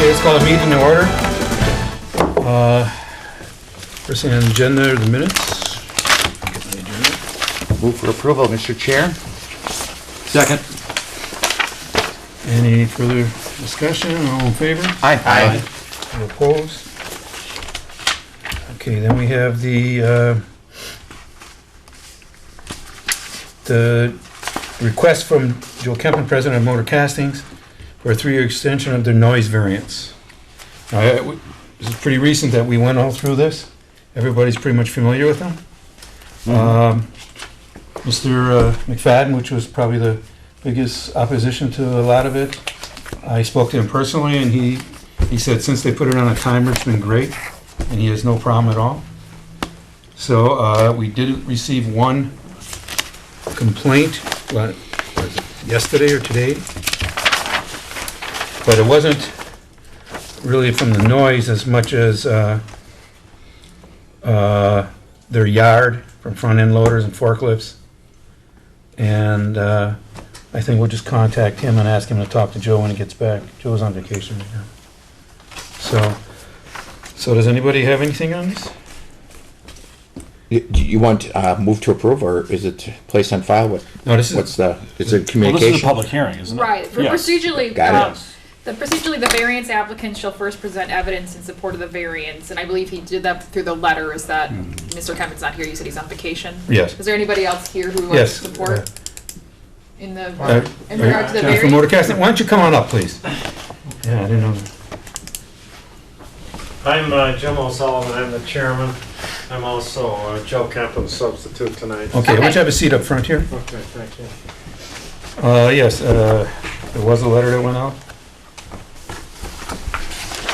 Okay, let's call the meeting to order. First thing on the agenda are the minutes. Get my agenda. Move for approval, Mr. Chair. Second. Any further discussion? All in favor? Aye. All opposed? Okay, then we have the request from Joe Kempen, president of Motor Castings, for a 3-year extension of their noise variance. Now, this is pretty recent that we went all through this. Everybody's pretty much familiar with them. Mr. McFadden, which was probably the biggest opposition to a lot of it, I spoke to him personally, and he said since they put it on a timer, it's been great, and he has no problem at all. So we did receive one complaint, was it yesterday or today? But it wasn't really from the noise as much as their yard from front-end loaders and forklifts. And I think we'll just contact him and ask him to talk to Joe when he gets back. Joe's on vacation right now. So does anybody have anything on this? You want move to approve, or is it placed on file? No, this is. What's the, is it Well, communication? this is a public hearing, isn't it? Right, for Yes. procedurally, Got it. procedurally, the variance applicant shall first present evidence in support of the variance, and I believe he did that through the letter. Is that Mr. Kempen's not here? You said he's on vacation. Yes. Is there anybody else here who wants Yes. to support in the Uh, in regard to the From variance? Motor Casting, why don't you come on up, please? Yeah, I didn't know. I'm Jim O'Sullivan, I'm the chairman. I'm also Joe Kempen's substitute tonight. Okay, why don't Okay. you have a seat up front here? Okay, thank you. Yes, there was a letter that went out.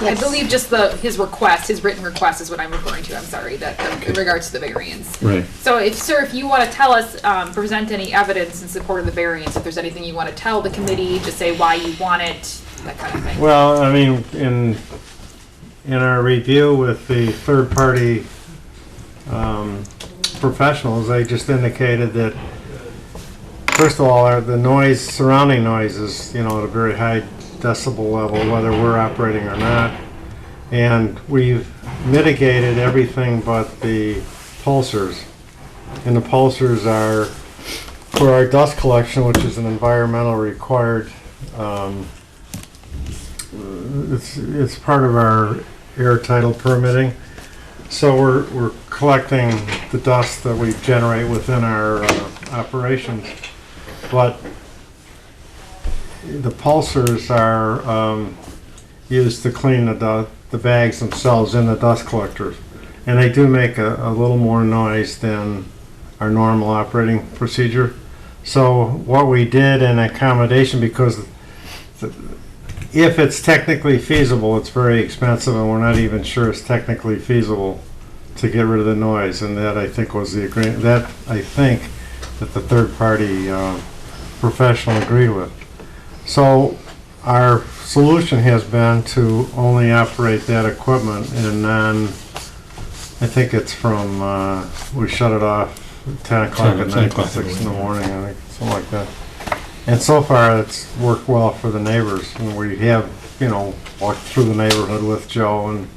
I believe just his request, his written request is what I'm referring to. I'm sorry, that in regards to the variance. Right. So if you want to tell us, present any evidence in support of the variance, if there's anything you want to tell the committee, just say why you want it, that kind of thing. Well, I mean, in our review with the third-party professionals, they just indicated that, first of all, the noise, surrounding noise is, at a very high decibel level, whether we're operating or not. And we've mitigated everything but the pulsers. And the pulsers are for our dust collection, which is an environmental required, it's part of our air title permitting. So we're collecting the dust that we generate within our operations. But the pulsers are used to clean the bags themselves in the dust collectors. And they do make a little more noise than our normal operating procedure. So what we did in accommodation, because if it's technically feasible, it's very expensive, and we're not even sure it's technically feasible to get rid of the noise. And that, I think, was the agreement. That, I think, that the third-party professional agreed with. So our solution has been to only operate that equipment in I think it's from, we shut it off at 10 o'clock at 10 night to o'clock 6 in the morning, I think, something like that. And so far, it's worked well for the neighbors, and we have, walked through the neighborhood with Joe, and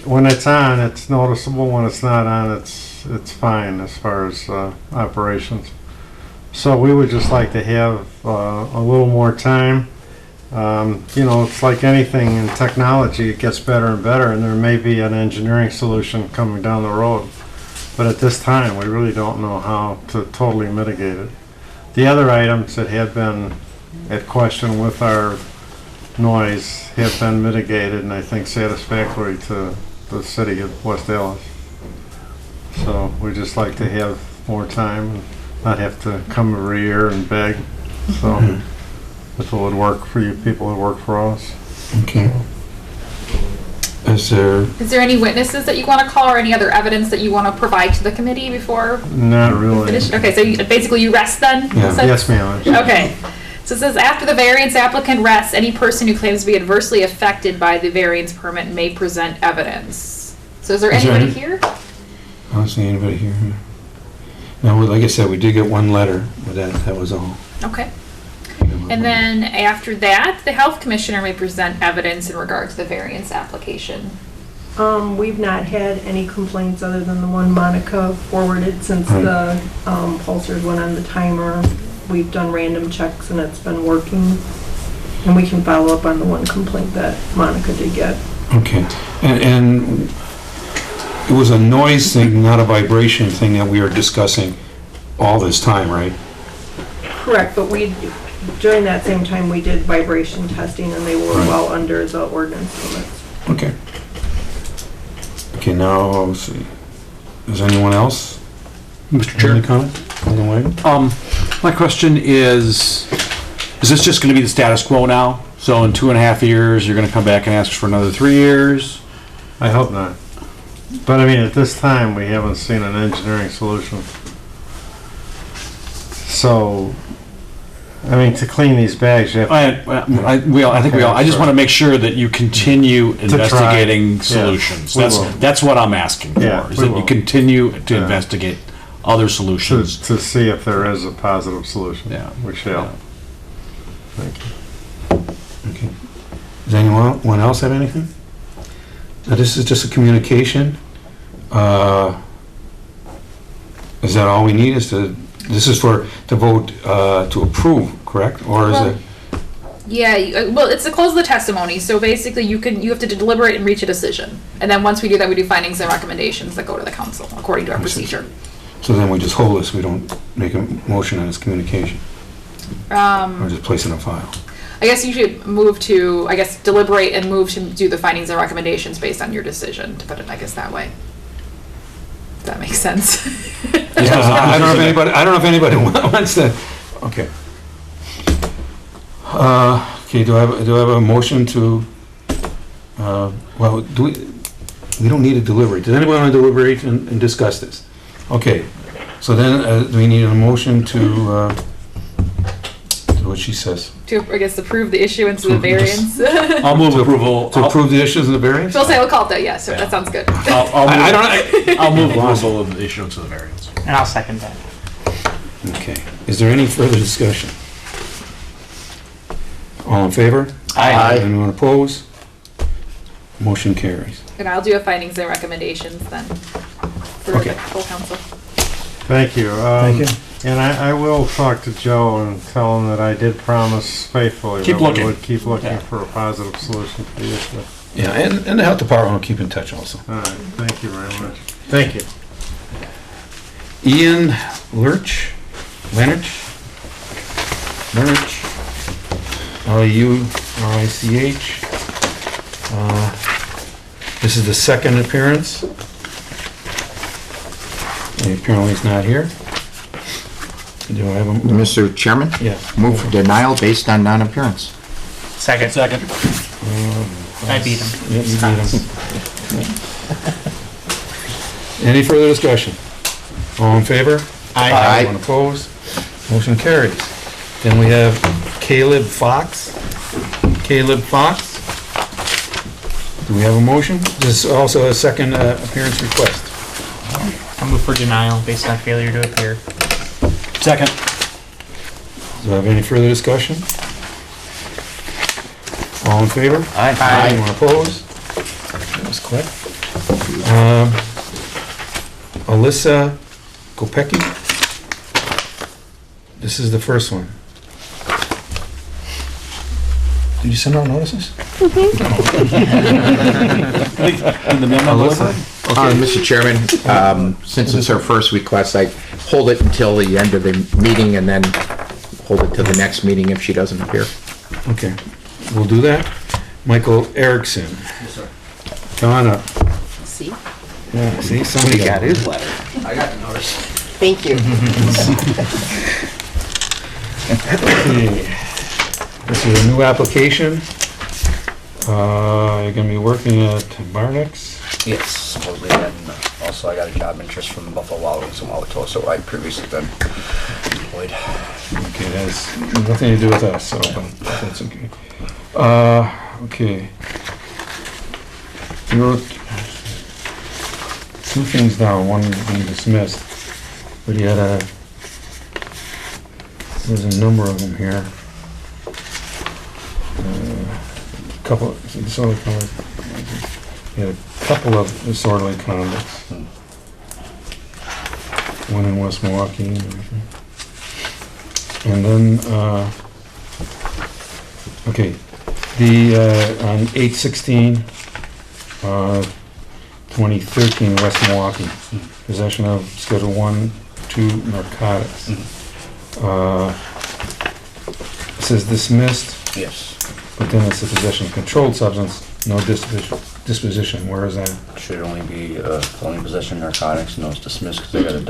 when it's on, it's noticeable. When it's not on, it's fine as far as operations. So we would just like to have a little more time. It's like anything in technology, it gets better and better, and there may be an engineering solution coming down the road. But at this time, we really don't know how to totally mitigate it. The other items that have been at question with our noise have been mitigated, and I think satisfactory to the city of West Allis. So we just like to have more time and not have to come every year and beg. So if it would work for you people, it would work for us. Okay. Is Is there any witnesses that you want to call or any other evidence that you want to provide to the committee before Not we really. finish? Okay, so basically you rest then? Yeah. So- Yes, ma'am. Okay. So it says, after the variance applicant rests, any person who claims to be adversely affected by the variance permit may present evidence. So is there Is there anybody any- here? I don't see anybody here. No, like I said, we did get one letter, but that was all. Okay. And then after that, the health commissioner may present evidence in regard to the variance application. We've not had any complaints other than the one Monica forwarded since the pulsers went on the timer. We've done random checks and it's been working. And we can follow up on the one complaint that Monica did get. Okay, and it was a noise thing, not a vibration thing that we were discussing all this time, right? Correct, but during that same time, we did vibration testing and they were well under the ordinance limits. Okay. Okay, now, let's see. Is anyone else? Mr. Have any Chair, comment? Alderman White? my question is this just gonna be the status quo now? So in 2.5 years, you're gonna come back and ask for another 3 years? I hope not. But I mean, at this time, we haven't seen an engineering solution. So, I mean, to clean these bags, you have I just wanna make sure that you continue investigating Yeah, solutions. we will. That's what I'm asking Yeah, for, is we that you will. continue to Yeah. investigate other solutions. to see if there is a positive solution. Yeah. We shall. Thank you. Okay. Does anyone else have anything? Now, this is just a communication. Is that all we need is this is to vote to approve, correct? Or is Well, it? Yeah, well, it's to close the testimony, so basically you have to deliberate and reach a decision. And then once we do that, we do findings and recommendations that go to the council, according to our procedure. So then we just hold this, we don't make a motion on this communication, or just place it on file? I guess you should move to, deliberate and move to do the findings and recommendations based on your decision, to put it, that way. If that makes sense. Yeah, I don't know if anybody wants to, okay. Okay, do I have a motion to, well, we don't need to deliberate. Does anyone want to deliberate and discuss this? Okay, so then do we need a motion to do what she says? To, approve the issuance of the variance. I'll move approval. To approve the issues of the variance? We'll say, we'll call it that, yes, sir, that sounds good. I'll move approval of the issuance of the variance. And I'll second that. Okay, is there any further discussion? All in favor? Aye. Anyone opposed? Motion carries. And I'll do a findings and recommendations then for Okay. the full council. Thank you. Thank you. And I will talk to Joe and tell him that I did promise faithfully Keep that we looking. would keep looking Yeah. for a positive solution to the issue. Yeah, and the health department will keep in touch also. All right, thank you very much. Thank you. Ian Lurch, L-U-R-I-C-H. This is the second appearance. And apparently he's not here. Do I have a? Mr. Chairman, Yeah. move for denial based on non-appearance. Second. Second. I beat him. Yeah, you beat him. Any further discussion? All in favor? Aye. Anyone opposed? Motion carries. Then we have Caleb Fox. Do we have a motion? This is also a second appearance request. I'll move for denial based on failure to appear. Second. Do I have any further discussion? All in favor? Aye. Anyone opposed? That was quick. Alyssa Kopecki. This is the first one. Did you send out notices? In the memo Alyssa. delivery? Mr. Chairman, since it's her first request, I hold it until the end of the meeting and then hold it to the next meeting if she doesn't appear. Okay, we'll do that. Michael Erickson. Yes, sir. Come on up. See? Yeah, see, somebody got his letter. I got the notice. Thank you. Okay. This is a new application. You're gonna be working at Barnex. Yes, supposedly, and also I got a job interest from the Buffalo Wild Wings in Wauwatosa, where I'd previously been employed. Okay, that has nothing to do with us, so that's okay. Okay. You wrote two things down, one being dismissed, but he had there's a number of them here. couple, disorderly conduct. He had a couple of disorderly conducts. One in West Milwaukee and everything. And then, okay, on 8/16, 2013, West Milwaukee, possession of Schedule 1, 2 narcotics. It says dismissed, Yes. but then it's a possession of controlled substance, no disposition. Where is that? Should only be felony possession of narcotics, and it was dismissed because I got a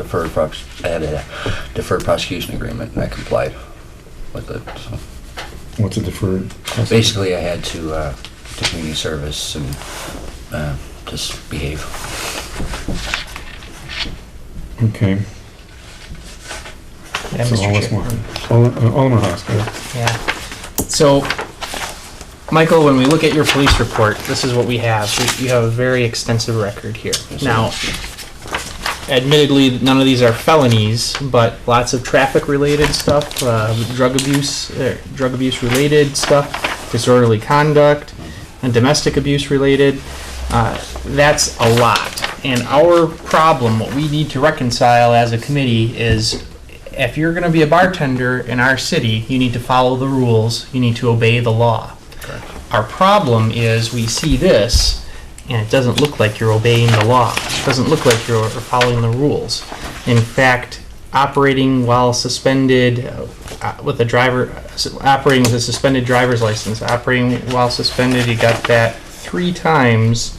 deferred prosecution agreement, and I complied with it. So What's a deferred? basically, I had to community service and just behave. Okay. Yeah, So Mr. West Chair. Milwaukee. Alderman Haas, go ahead. Yeah. So, Michael, when we look at your police report, this is what we have. You have a very extensive record here. Yes, Now, admittedly, none of these are felonies, but lots of traffic-related stuff, drug abuse related stuff, disorderly conduct, and domestic abuse related. That's a lot. And our problem, what we need to reconcile as a committee is if you're going to be a bartender in our city, you need to follow the rules, you need to obey the law. Correct. Our problem is we see this and it doesn't look like you're obeying the law. It doesn't look like you're following the rules. In fact, operating while suspended with a driver, operating with a suspended driver's license, operating while suspended, you got that 3 times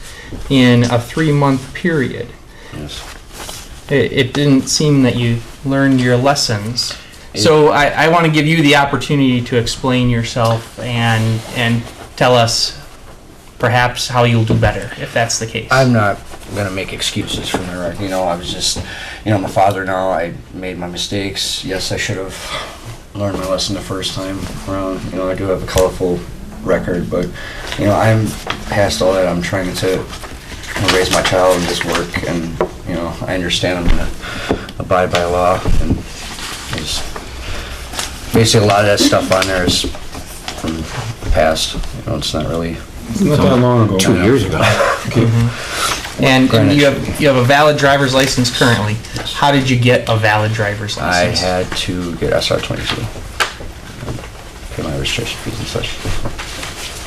in a 3-month period. Yes. It didn't seem that you learned your lessons. So I want to give you the opportunity to explain yourself and tell us perhaps how you'll do better, if that's the case. I'm not gonna make excuses for my record. I was just, I'm a father now. I made my mistakes. Yes, I should have learned my lesson the first time around. I do have a colorful record, but I'm past all that. I'm trying to raise my child and just work, and I understand I'm gonna abide by law, and there's basically a lot of that stuff on there is from the past. It's not really Not that long ago. 2 years ago. And Granted. you have a valid driver's license currently. How did you get a valid driver's I license? had to get SR22, pay my registration fees and such.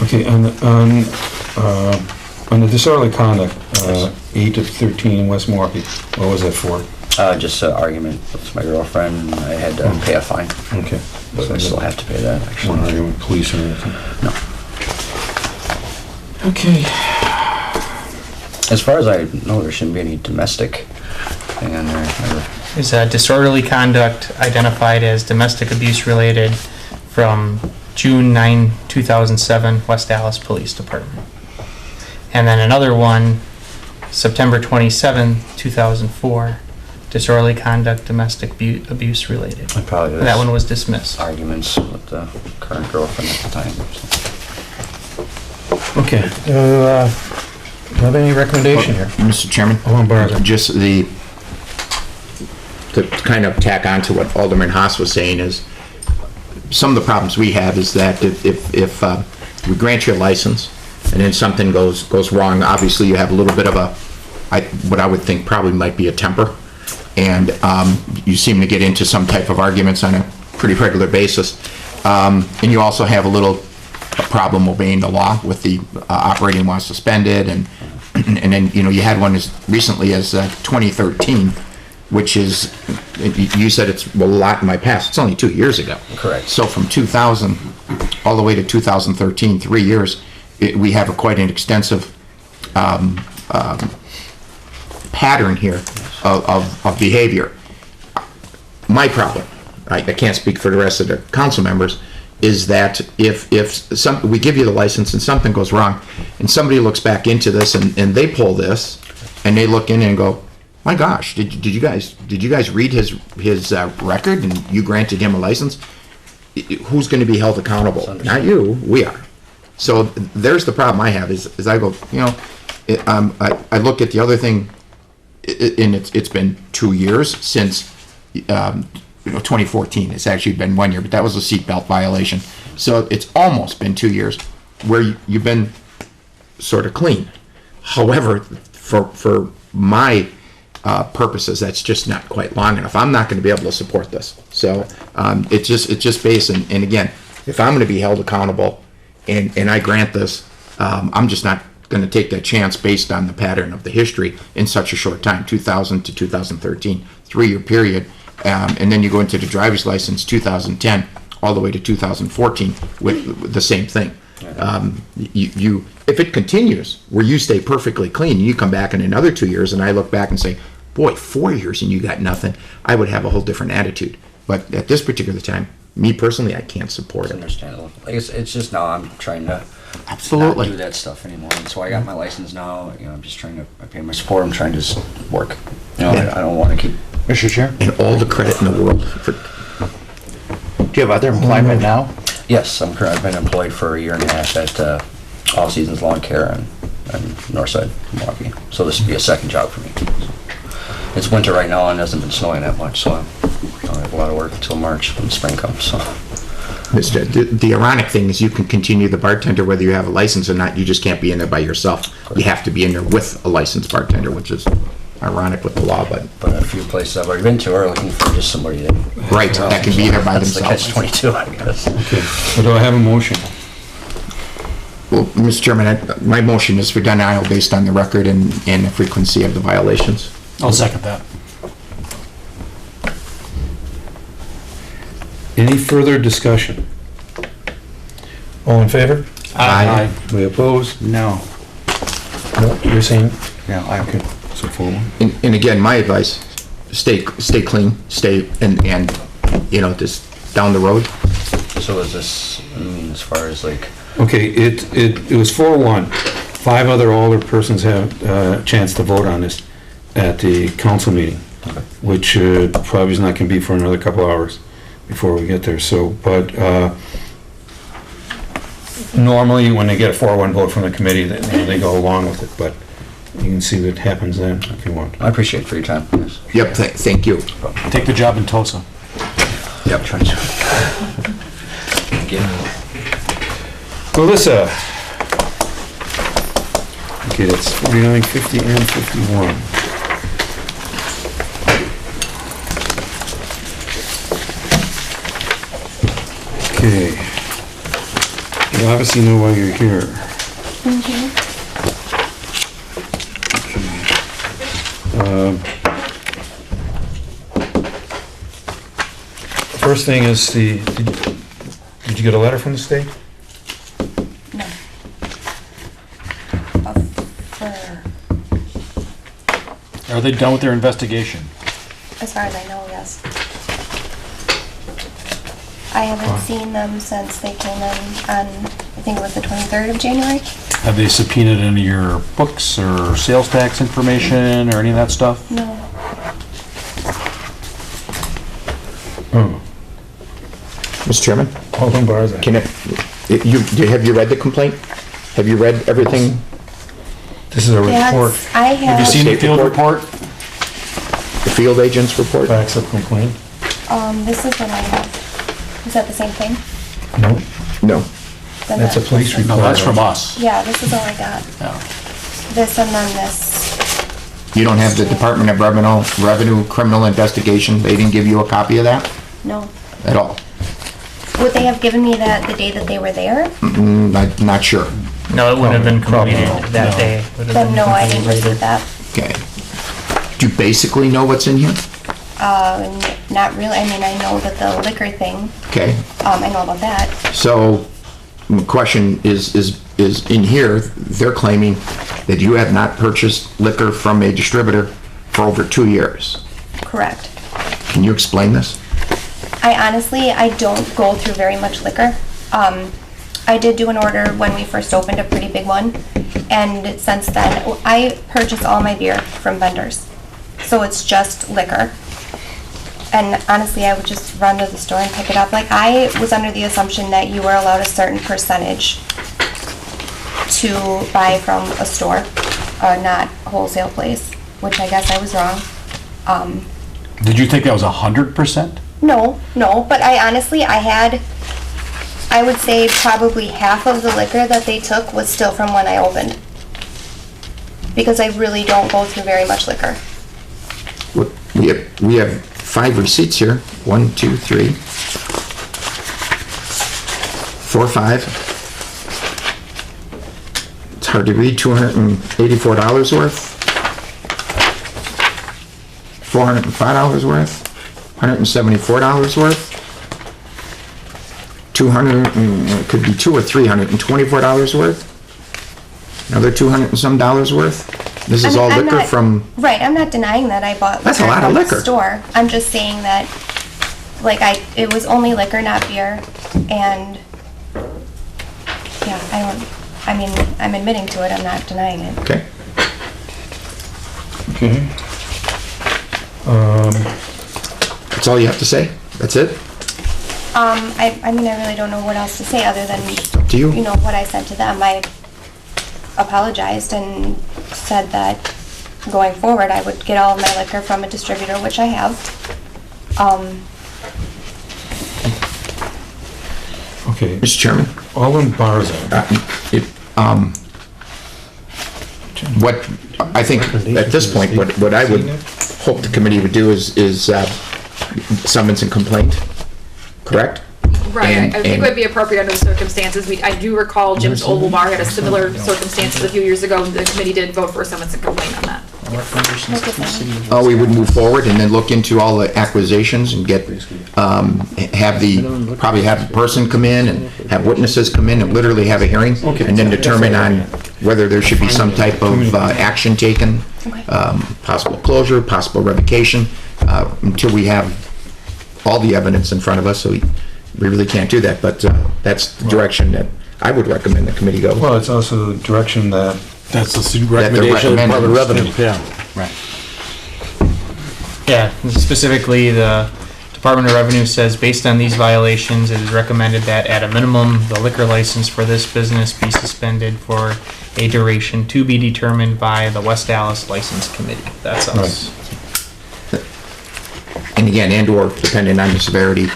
Okay, on the disorderly conduct, 8/13 West Milwaukee, what was that for? Just an argument with my girlfriend, and I had to pay a fine, Okay. but I still have to pay that, One actually. argument with police or anything? No. Okay. As far as I know, there shouldn't be any domestic thing on there. Is disorderly conduct identified as domestic abuse related from June 9, 2007, West Dallas Police Department. And then another one, September 27, 2004, disorderly conduct, domestic abuse related. I probably That one was dismissed. arguments with the current girlfriend at the time. So. Okay. Do you have any recommendation here? Mr. Chairman? Alderman Barker. Just to kind of tack on to what Alderman Haas was saying is, some of the problems we have is that if we grant you a license and then something goes wrong, obviously you have a little bit of what I would think probably might be a temper, and you seem to get into some type of arguments on a pretty regular basis, and you also have a problem obeying the law with the operating while suspended, and then you had one as recently as 2013, which is, you said it's a lot in my past. It's only 2 years ago. Correct. So from 2000 all the way to 2013, 3 years, we have quite an extensive pattern here of behavior. My problem, I can't speak for the rest of the council members, is that if we give you the license and something goes wrong, and somebody looks back into this and they pull this, and they look in and go, my gosh, did you guys read his record and you granted him a license? Who's going to be held accountable? Not you, we are. So there's the problem I have is I go, I look at the other thing, and it's been 2 years since 2014. It's actually been 1 year, but that was a seatbelt violation. So it's almost been 2 years. where you've been sort of clean. However, for my purposes, that's just not quite long enough. I'm not going to be able to support this. So it's just based, and again, if I'm going to be held accountable and I grant this, I'm just not going to take that chance based on the pattern of the history in such a short time, 2000 to 2013, 3-year period. And then you go into the driver's license, 2010, all the way to 2014 with the same thing. You if it continues where you stay perfectly clean, you come back in another 2 years and I look back and say, boy, 4 years and you got nothing, I would have a whole different attitude. But at this particular time, me personally, I can't support It's it. understandable. Like it's just now I'm trying to Absolutely. not do that stuff anymore. And so I got my license now. You know, I'm just trying to. I pay my support. I'm trying to just work. You know, Yeah. I don't want to keep. Mr. Chair? And all the credit in the world for, Do you have other employment now? Yes, I've been employed for a year and a half at All Seasons Lawn Care on Northside, Milwaukee. So this would be a second job for me. It's winter right now and it hasn't been snowing that much, so I don't have a lot of work until March when spring comes. So the ironic thing is you can continue the bartender whether you have a license or not. You just can't be in there by yourself. You have to be in there with a licensed bartender, which is ironic with the law, but but a few places I've already been to are looking for just somebody that. right, that can be there by That's the themselves. catch-22, I guess. Okay, so do I have a motion? Well, Mr. Chairman, my motion is for denial based on the record and the frequency of the violations. I'll second that. Any further discussion? All in favor? Aye. We oppose? No. No, you're saying? Yeah, I Okay, so 4-1. And again, my advice, stay clean, and you know, just down the road. So is this, I mean, as far as like, Okay, it was 4-1. 5 other older persons have a chance to vote on this at the council meeting, which probably is not going to be for another couple hours before we get there. So, but normally when they get a 4-1 vote from the committee, they go along with it. But you can see what happens then if you want. I appreciate it for your time. Yes. Yep, thank you. Take the job in Tulsa. Yep. Trying to get Melissa. Okay, that's 49, 50, and 51. Okay. You obviously know why you're here. First thing is did you get a letter from the state? No. Are they done with their investigation? As far as I know, yes. I haven't seen them since they came in on, I think it was the 23rd of January. Have they subpoenaed any of your books or sales tax information or any of that stuff? No. Oh, Mr. Chairman, Alden Barza. have you read the complaint? Have you read everything? This is a report, I Have you seen the State field report? report? The field agent's report? facts of complaint. this is what I have. Is that the same thing? No, No. Then that's a that- police No, report. that's from us. Yeah, this is all I got. Yeah. This and then this. You don't have the Department of Revenue Criminal Investigation? They didn't give you a copy of that No. at all? Would they have given me that the day that they were there? Not sure. No, it wouldn't have been Probably completed not. that No. day. Would have Then been no, I completed didn't later. receive that. Okay. Do you basically know what's in here? Not really. I mean, I know that the liquor thing, Okay. I know about that. So, the question is in here, they're claiming that you have not purchased liquor from a distributor for over 2 years. Correct. Can you explain this? I don't go through very much liquor. I did do an order when we first opened, a pretty big one, and since then, I purchase all my beer from vendors. So it's just liquor. And honestly, I would just run to the store and pick it up. Like, I was under the assumption that you were allowed a certain percentage to buy from a store, not a wholesale place, which I guess I was wrong. Did you think that was 100%? No, but I honestly, I I would say probably half of the liquor that they took was still from when I opened. Because I really don't go through very much liquor. We have 5 receipts here. 1, 2, 3, 4, 5. It's hard to read. $284 worth. $405 worth. $174 worth. 200, it could be $200 or $324 worth. Another 200 and some dollars worth. This is all I'm liquor not- from, Right, I'm not denying that I bought That's a liquor lot of from the liquor. store. I'm just saying that, like, it was only liquor, not beer, and, yeah, I'm admitting to it, I'm not denying it. okay. Okay. That's all you have to say? That's it? I really don't know what else to say other than, Up to you. you know, what I said to them. I apologized and said that going forward, I would get all of my liquor from a distributor, which I have. Okay, Mr. Chairman? Alden Barza. What, I think at this point, what I would hope the committee would do is summons and complaint, correct? Right, And- I think and- it would be appropriate under the circumstances. I do recall Jim's Oval Bar had a similar circumstances a few years ago, and the committee did vote for a summons and complaint on that. Recommendations from city of Oh, we would move forward and then look into all the acquisitions and get, probably have a person come in and have witnesses come in and literally have a hearing. And then determine on whether there should be some type of action taken, possible closure, possible revocation, until we have all the evidence in front of us, so we really can't do that. But that's the direction that I would recommend the committee go. Well, it's also the direction that, That's the they're recommendation of the Department of recommending. Revenue. Yeah, right. Yeah, specifically, the Department of Revenue says, based on these violations, it is recommended that at a minimum, the liquor license for this business be suspended for a duration to be determined by the West Dallas License Committee. That's us. And again, and/or depending on the severity,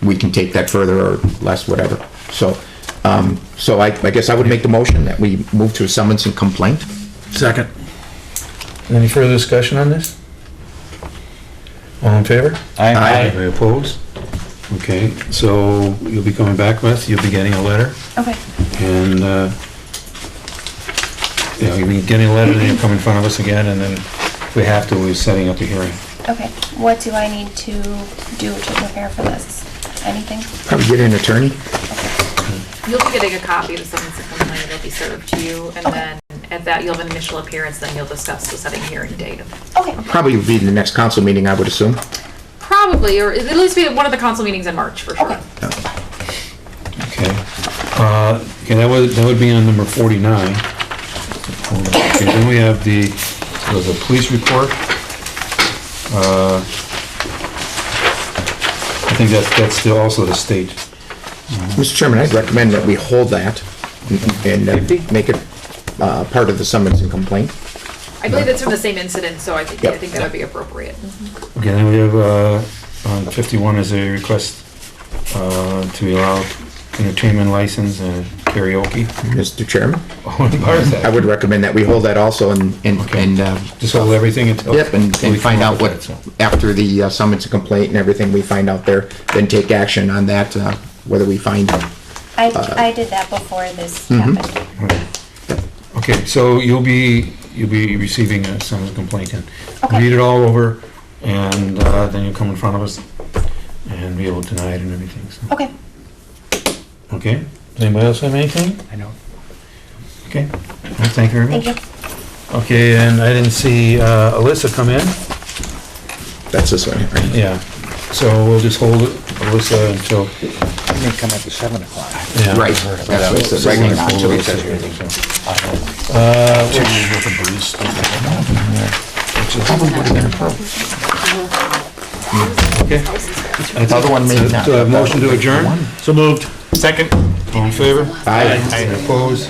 we can take that further or less, whatever. So, I guess I would make the motion that we move to a summons and complaint. Second. any further discussion on this? All in favor? Aye. Anybody opposed? Okay, so you'll be coming back with, you'll be getting a letter, Okay, and, you'll be getting a letter, then you'll come in front of us again, and then if we have to, we're setting up a hearing. okay. What do I need to do to prepare for this? Anything? Probably get an attorney. You'll be getting a copy of the summons and complaint, it'll be served to you, and then at that, you'll have an initial appearance, then you'll discuss the setting hearing date. Okay, Probably would be the next council meeting, I would assume. Probably, or at least be at one of the council meetings in March, for sure. okay. Okay. Okay, that would be on number 49. Hold on. Okay, then we have the police report. I think that's still also the state. Mr. Chairman, I'd recommend that we hold that and make it part of the summons and complaint. I believe it's from the same incident, so I think Yep. that would be appropriate. Okay, then we have, on 51 is a request to allow entertainment license and karaoke. Mr. Chairman, What part is I that? would recommend that we hold that also and Just hold everything until. yep, and find out what, after the summons and complaint and everything we find out there, then take action on that, whether we find, I did that before this Mhm. happened. Okay, so you'll be receiving a summons complaint and Okay. read it all over, and then you'll come in front of us and be able to deny it and everything, so. Okay, Okay, does anybody else have anything? I know. Okay, well, thank you very much. thank you. Okay, and I didn't see Alyssa come in. that's this one, right? Yeah, so we'll just hold it, Alyssa, until, I'm gonna come at the 7 o'clock. yeah. Right, that's what it says, right So we'll now, hold until it it. says here. Probably would have been approved. Okay. The other one may not. So a motion to adjourn? So moved. Second. All in favor? Aye. Opposed?